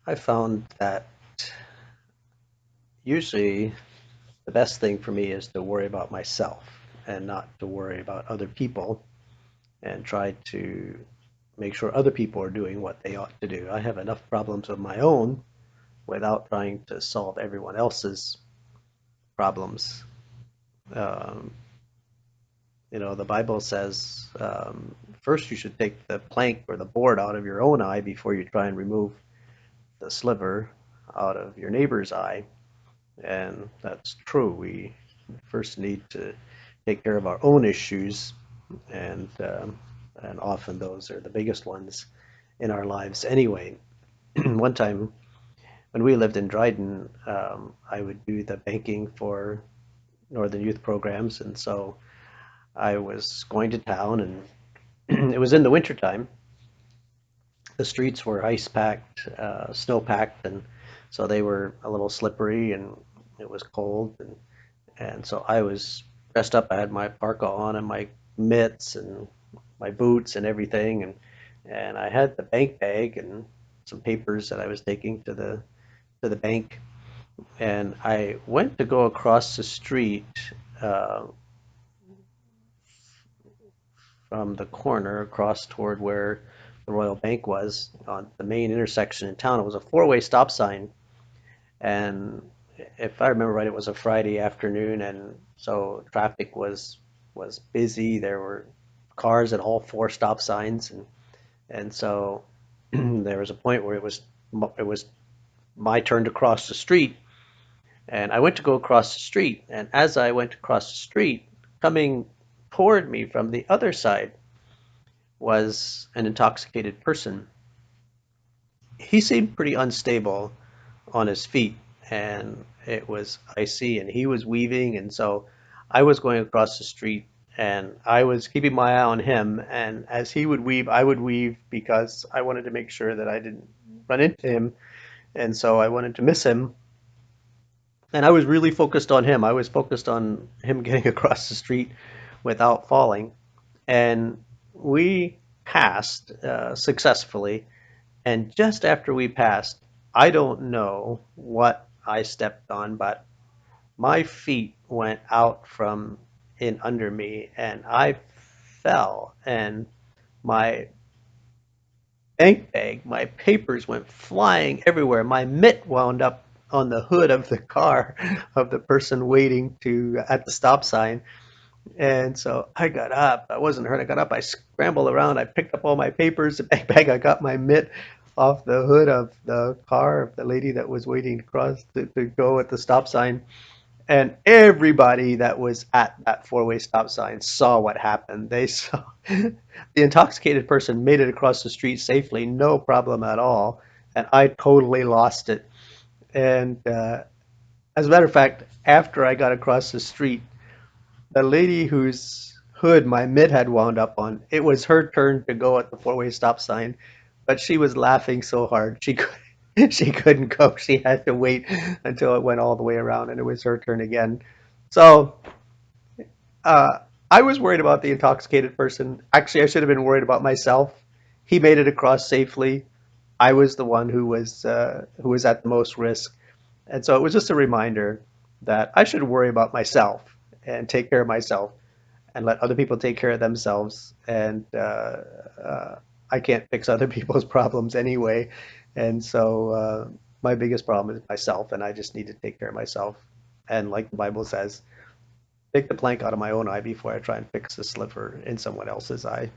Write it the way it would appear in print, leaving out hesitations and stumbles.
I found that usually the best thing for me is to worry about myself and not to worry about other people and try to make sure other people are doing what they ought to do. I have enough problems of my own without trying to solve everyone else's problems. Um, the Bible says first you should take the plank or the board out of your own eye before you try and remove the sliver out of your neighbor's eye. And that's true. We first need to take care of our own issues, and and often those are the biggest ones in our lives anyway. One time when we lived in Dryden, I would do the banking for Northern Youth programs, and so I was going to town, and it was in the wintertime. The streets were ice packed, snow packed, and so they were a little slippery, and it was cold, and so I was dressed up. I had my parka on and my mitts and my boots and everything, and I had the bank bag and some papers that I was taking to the bank. And I went to go across the street uh, from the corner across toward where the Royal Bank was on the main intersection in town. It was a four-way stop sign, and if I remember right, it was a Friday afternoon, and so traffic was busy. There were cars at all four stop signs, and so there was a point where it was my turn to cross the street, and I went to go across the street, and as I went across the street, coming toward me from the other side was an intoxicated person. He seemed pretty unstable on his feet, and it was icy, and he was weaving, and so I was going across the street, and I was keeping my eye on him, and as he would weave, I would weave because I wanted to make sure that I didn't run into him, and so I wanted to miss him, and I was really focused on him. I was focused on him getting across the street without falling, and we passed successfully. And just after we passed, I don't know what I stepped on, but my feet went out from in under me and I fell. And my bank bag, my papers went flying everywhere. My mitt wound up on the hood of the car of the person waiting to at the stop sign. And so I got up. I wasn't hurt. I got up. I scrambled around. I picked up all my papers, the backpack. I got my mitt off the hood of the car of the lady that was waiting to cross to go at the stop sign. And everybody that was at that four-way stop sign saw what happened. They saw the intoxicated person made it across the street safely, no problem at all. And I totally lost it. And as a matter of fact, after I got across the street, the lady whose hood my mitt had wound up on, it was her turn to go at the four-way stop sign, but she was laughing so hard she couldn't go. She had to wait until it went all the way around, and it was her turn again. So uh, I was worried about the intoxicated person. Actually, I should have been worried about myself. He made it across safely. I was the one who was at the most risk, and so it was just a reminder that I should worry about myself and take care of myself and let other people take care of themselves. And I can't fix other people's problems anyway. And so my biggest problem is myself, and I just need to take care of myself. And like the Bible says, take the plank out of my own eye before I try and fix the sliver in someone else's eye.